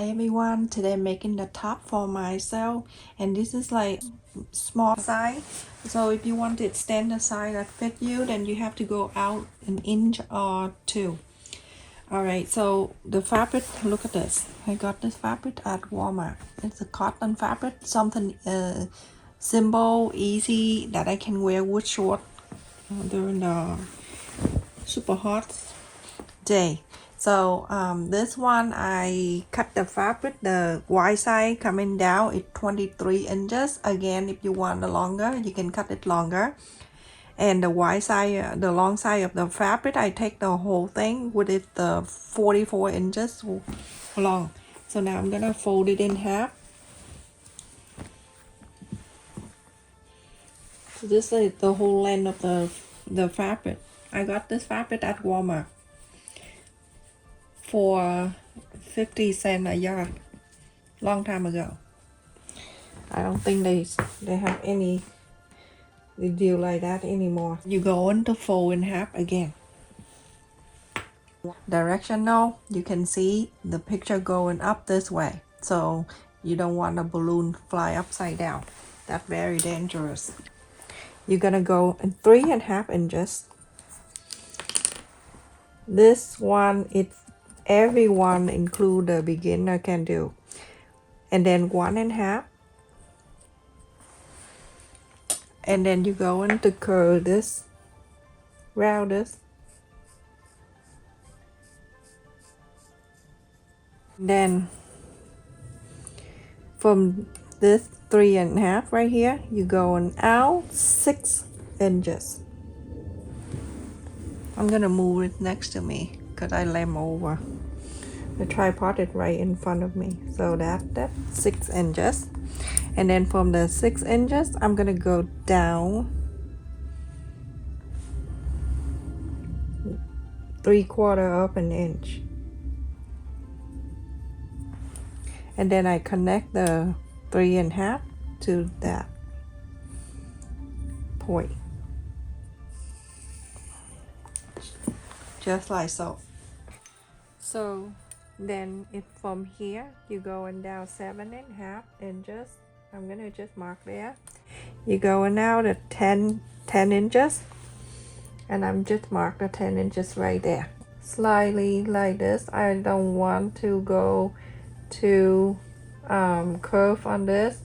Hi everyone, today I'm making the top for myself, and this is like small size. So if you want it standard size that fit you, then you have to go out an inch or two. Alright, so the fabric, look at this. I got this fabric at Walmart. It's a cotton fabric, something simple, easy, that I can wear with short during the super hot day. So this one I cut the fabric, the wide side coming down is 23 inches. Again, if you want the longer, you can cut it longer. And the wide side, the long side of the fabric, I take the whole thing with it the 44 inches long. So now I'm gonna fold it in half. So this is the whole length of the fabric. I got this fabric at Walmart for 50 cents a yard long time ago. I don't think they have any deal like that anymore. You go on to fold in half again. Directional, you can see the picture going up this way, so you don't want a balloon fly upside down. That's very dangerous. You're gonna go in 3.5 inches. This one, everyone, include the beginner, can do. And then 1.5. And then you go into curl this, round this. Then from this 3.5 right here, you going out 6 inches. I'm gonna move it next to me because I lamb over. The tripod is right in front of me, so that's 6 inches. And then from the 6 inches, I'm gonna go down 3/4 of an inch. And then I connect the 3.5 to that point, just like so. So then if from here you going down 7.5 inches, I'm gonna just mark there. You going out at 10 inches, and I'm just mark the 10 inches right there, slightly like this. I don't want to go to curve on this.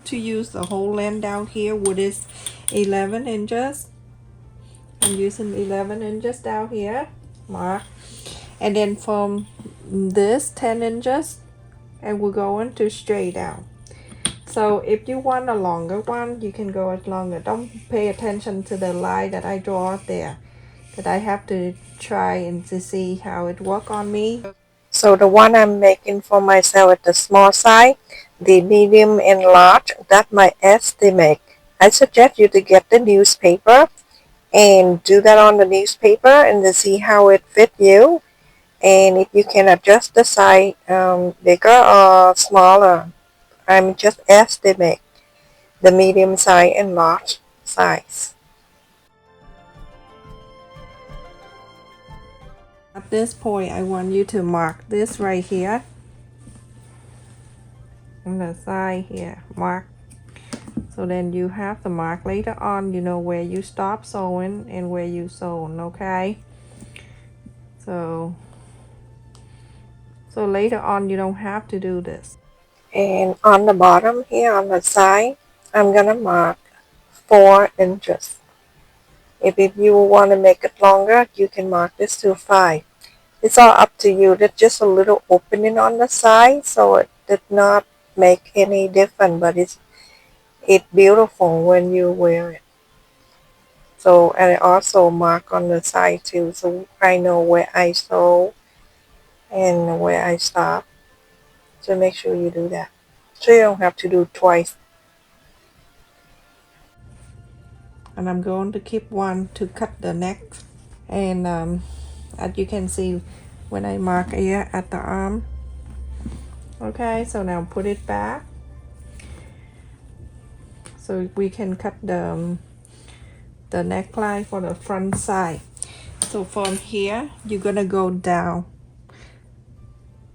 To use the whole length down here, which is 11 inches. I'm using 11 inches down here, mark. And then from this 10 inches, and we're going to straight down. So if you want a longer one, you can go as longer. Don't pay attention to the line that I draw there, but I have to try and to see how it work on me. So the one I'm making for myself at the small size, the medium and large, that's my estimate. I suggest you to get the newspaper and do that on the newspaper and to see how it fit you, and if you can adjust the size bigger or smaller. I'm just estimate the medium size and large size. At this point, I want you to mark this right here on the side here, mark. So then you have to mark later on, you know where you stop sewing and where you sewn, okay? So later on you don't have to do this. And on the bottom here on the side, I'm gonna mark 4 inches. If you want to make it longer, you can mark this to 5. It's all up to you. There's just a little opening on the side, so it did not make any difference, but it's beautiful when you wear it. So, and I also mark on the side too, so I know where I sew and where I stop. So make sure you do that, so you don't have to do twice. And I'm going to keep one to cut the neck. And as you can see, when I mark here at the arm. Okay, so now put it back so we can cut the neckline for the front side. So from here, you're gonna go down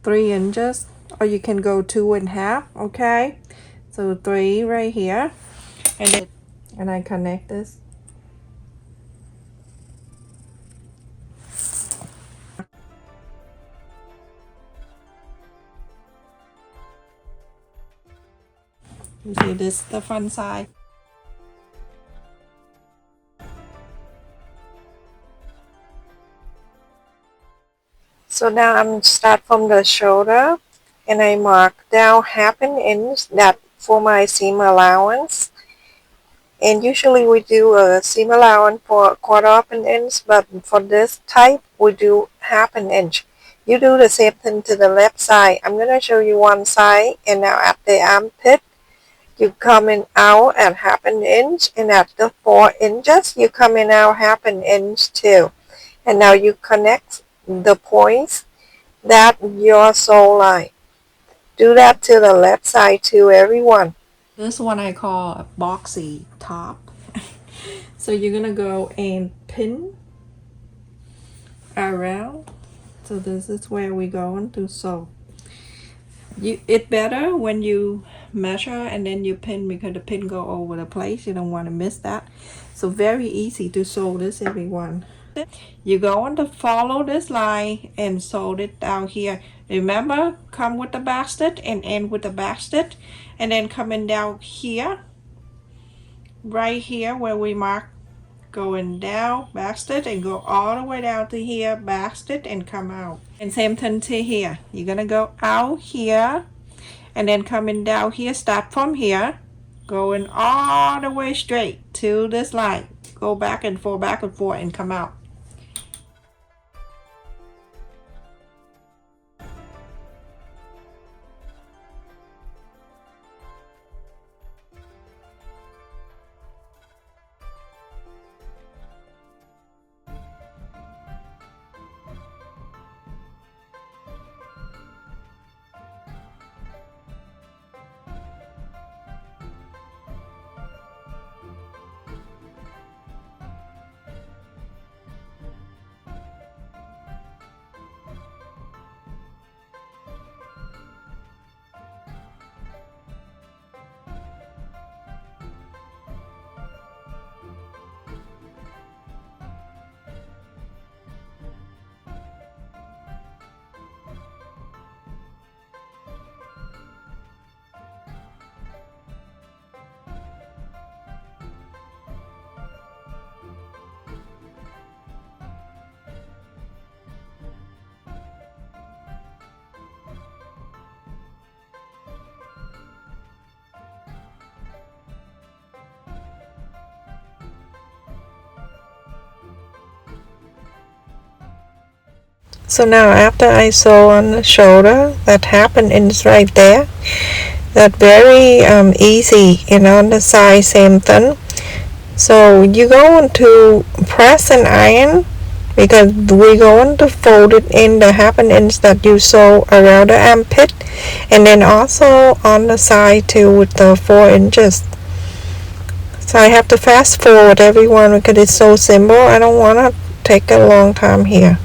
3 inches, or you can go 2.5, okay? So 3 right here, and I connect this. You see this, the front side. So now I'm start from the shoulder, and I mark down 1/2 inch that for my seam allowance. And usually we do a seam allowance for 1/4 inch, but for this type we do 1/2 inch. You do the same thing to the left side. I'm gonna show you one side, and now at the armpit you coming out at 1/2 inch, and at the 4 inches you coming out 1/2 inch too. And now you connect the points that your sew line. Do that to the left side too, everyone. This one I call a boxy top. So you're gonna go and pin around. So this is where we're going to sew. It better when you measure and then you pin, because the pin go over the place. You don't want to miss that. So very easy to sew this, everyone. You're going to follow this line and sew it down here. Remember, come with the back stitch and end with the back stitch, and then coming down here, right here where we mark, going down, back stitch, and go all the way down to here, back stitch, and come out. And same thing to here. You're gonna go out here, and then coming down here, start from here, going all the way straight to this line. Go back and forth, and come out. So now after I sew on the shoulder, that 1/2 inch right there, that very easy, and on the side same thing. So you're going to press and iron, because we're going to fold it in the 1/2 inch that you sew around the armpit, and then also on the side too with the 4 inches. So I have to fast forward everyone because it's so simple. I don't want to take a long time here.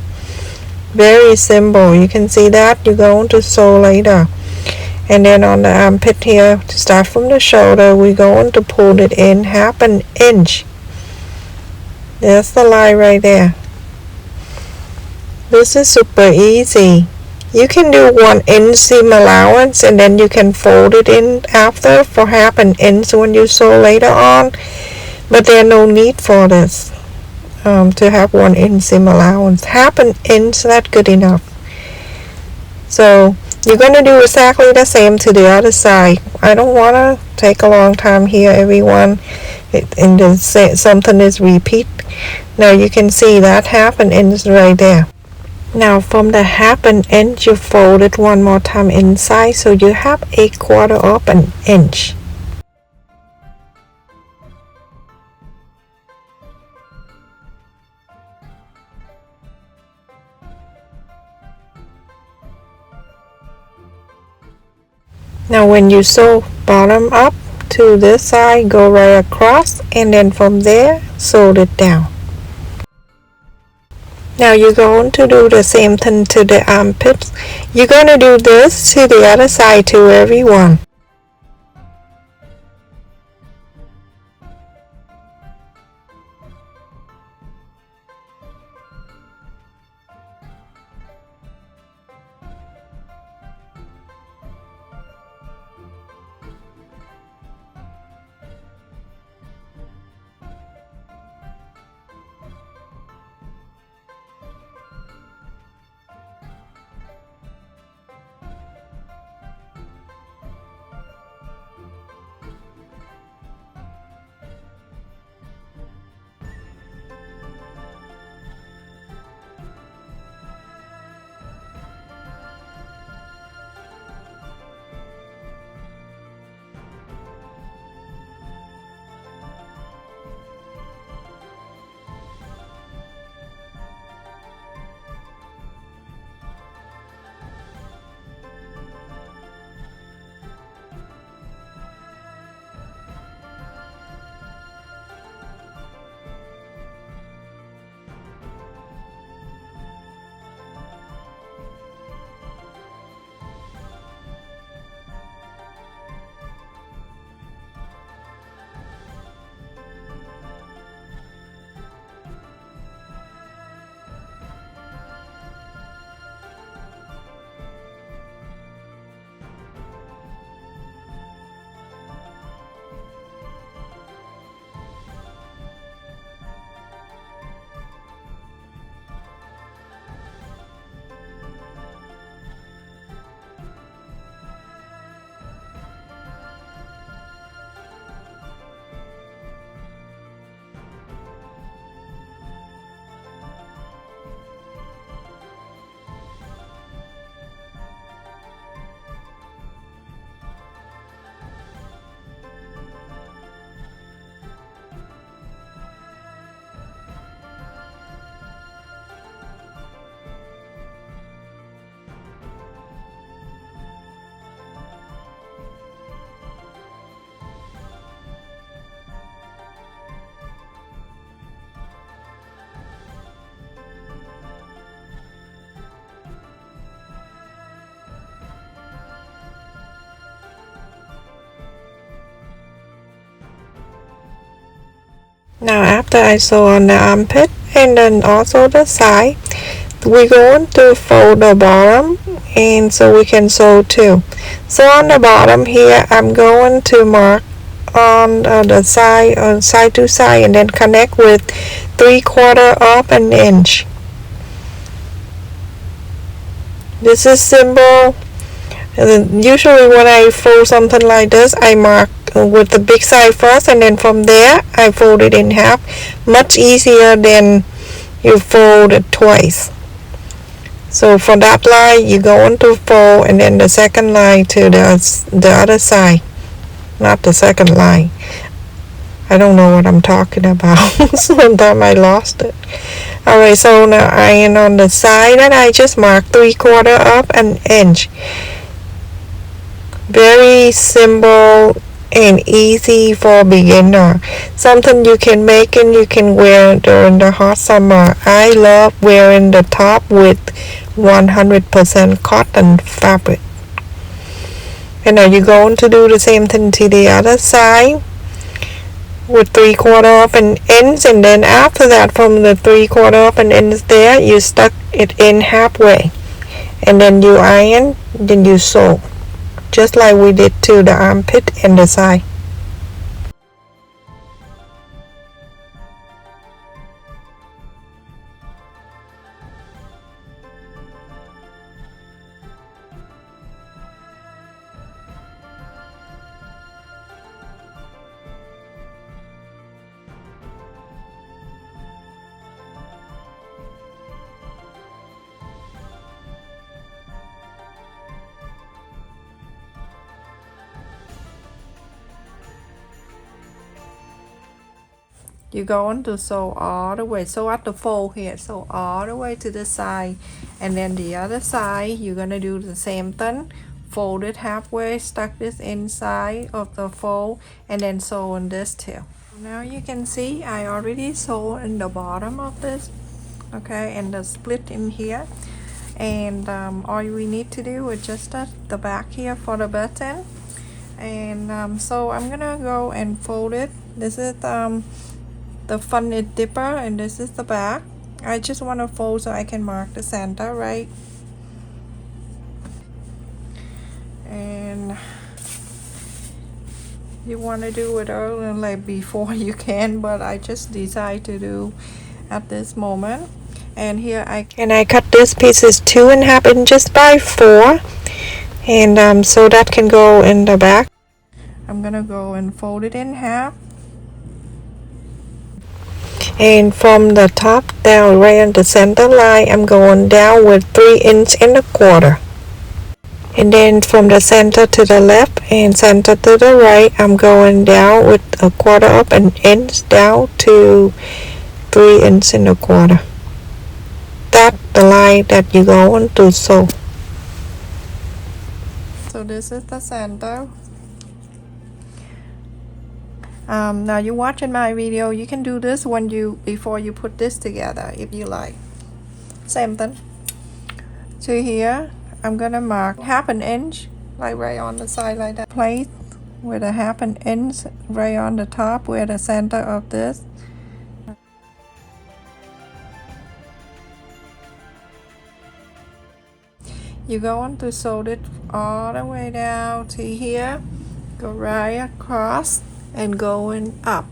Very simple. You can see that you're going to sew later. And then on the armpit here, to start from the shoulder, we're going to pull it in 1/2 inch. There's the line right there. This is super easy. You can do 1 inch seam allowance, and then you can fold it in after for 1/2 inch when you sew later on. But there's no need for this. To have 1 inch seam allowance. 1/2 inch, that's good enough. So you're going to do exactly the same to the other side. I don't want to take a long time here, everyone. Something is repeat. Now you can see that 1/2 inch right there. Now from the 1/2 inch, you fold it one more time inside, so you have 1/4 inch. Now when you sew bottom up to this side, go right across, and then from there sew it down. Now you're going to do the same thing to the armpits. You're going to do this to the other side to everyone. Now after I sew on the armpit and then also the side, we're going to fold the bottom and so we can sew too. So on the bottom here I'm going to mark on the side, side to side, and then connect with 3/4 of an inch. This is simple. Usually when I fold something like this, I mark with the big side first, and then from there I fold it in half. Much easier than you fold it twice. So for that line you're going to fold, and then the second line to the other side. Not the second line. I don't know what I'm talking about. Sometimes I lost it. Alright, so now iron on the side, and I just mark 3/4 of an inch. Very simple and easy for beginner. Something you can make and you can wear during the hot summer. I love wearing the top with 100% cotton fabric. And now you're going to do the same thing to the other side with 3/4 of an inch, and then after that from the 3/4 of an inch there you stuck it in halfway, and then you iron, then you sew, just like we did to the armpit and the side. You're going to sew all the way, sew at the fold here, sew all the way to the side, and then the other side you're gonna do the same thing. Fold it halfway, stuck this inside of the fold, and then sew on this too. Now you can see I already sewed in the bottom of this okay, and the split in here. And all we need to do is just the back here for the button. And so I'm gonna go and fold it. This is the funny dipper, and this is the back. I just want to fold so I can mark the center, right? And you want to do it earlier, like before you can, but I just decide to do at this moment. And here I cut this pieces 2.5 inches by 4, and so that can go in the back. I'm gonna go and fold it in half, and from the top down right on the center line I'm going down with 3.25 inches. And then from the center to the left and center to the right, I'm going down with 1/4 inch down to 3.25 inches. That's the line that you're going to sew. So this is the center. Now you're watching my video, you can do this before you put this together if you like. Same thing. To here, I'm gonna mark 1/2 inch, like right on the side like that. Place with 1/2 inch right on the top where the center of this. You're going to sew it all the way down to here, go right across and going up.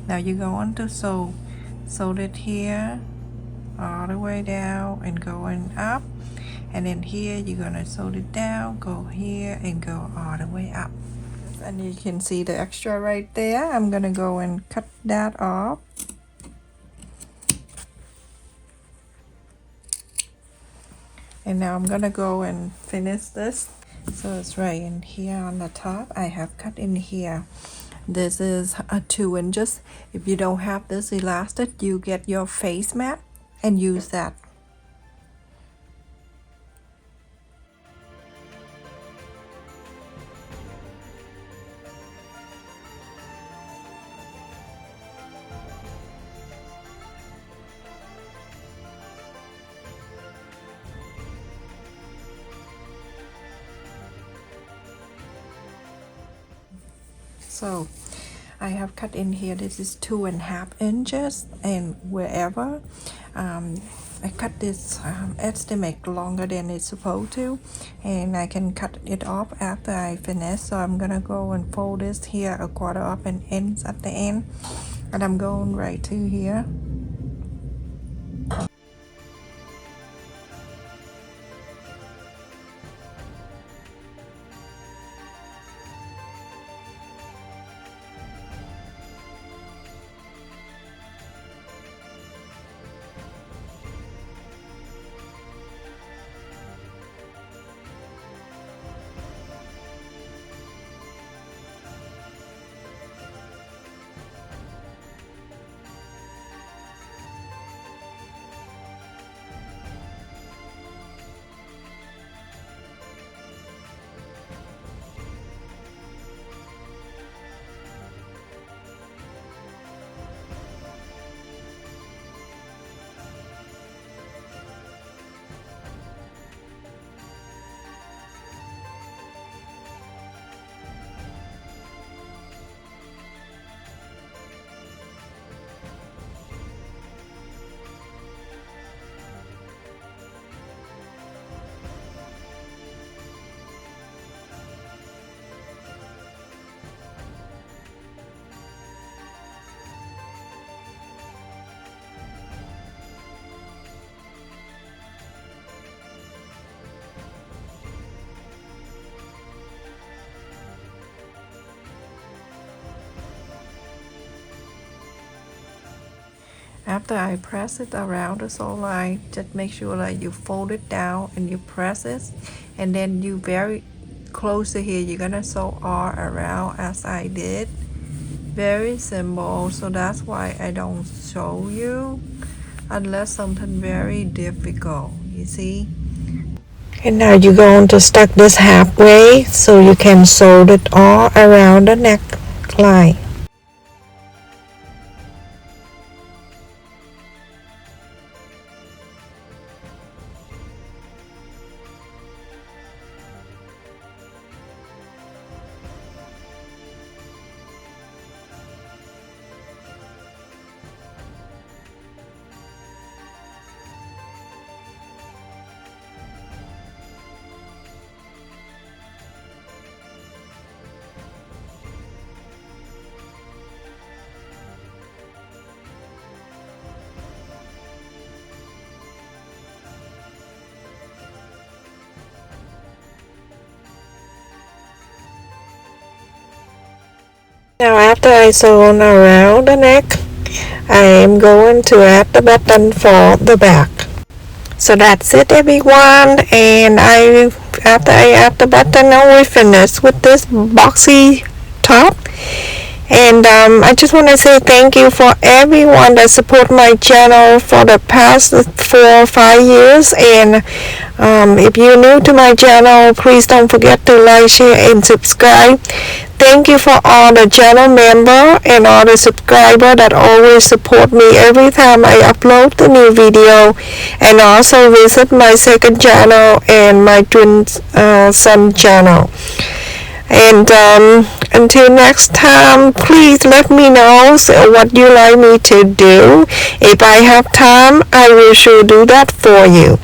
Now you're going to sew it here all the way down and going up, and then here you're gonna sew it down, go here and go all the way up. And you can see the extra right there. I'm gonna go and cut that off. And now I'm gonna go and finish this. So it's right in here on the top. I have cut in here. This is 2 inches. If you don't have this elastic, you get your face mat and use that. So I have cut in here, this is 2.5 inches, and wherever I cut this estimate longer than it's supposed to, and I can cut it off after I finish. So I'm gonna go and fold this here 1/4 inch at the end, and I'm going right to here. After I press it around the sew line, just make sure that you fold it down and you press it, and then you very close to here, you're gonna sew all around as I did. Very simple, so that's why I don't show you unless something very difficult, you see. And now you're going to stuck this halfway so you can sew it all around the neckline. Now after I sewn around the neck, I am going to add the button for the back. So that's it everyone, and after I add the button, now we finish with this boxy top. And I just want to say thank you for everyone that support my channel for the past 4 or 5 years. And if you're new to my channel, please don't forget to like, share, and subscribe. Thank you for all the channel member and all the subscriber that always support me every time I upload the new video, and also visit my second channel and my twin son channel. And until next time, please let me know what you like me to do. If I have time, I will sure do that for you.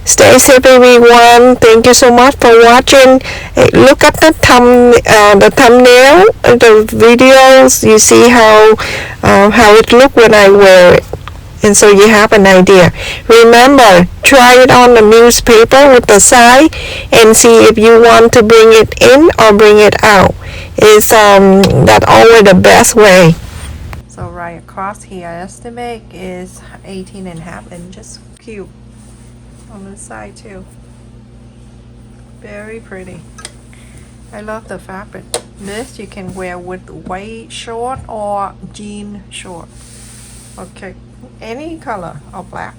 Stay safe everyone. Thank you so much for watching. Look at the thumbnail, the videos. You see how it look when I wear it. And so you have an idea. Remember, try it on the newspaper with the side and see if you want to bring it in or bring it out. It's that always the best way. So right across here, I estimate is 18.5 inches. Cute on the side too. Very pretty. I love the fabric. This you can wear with white short or jean short. Okay, any color or black.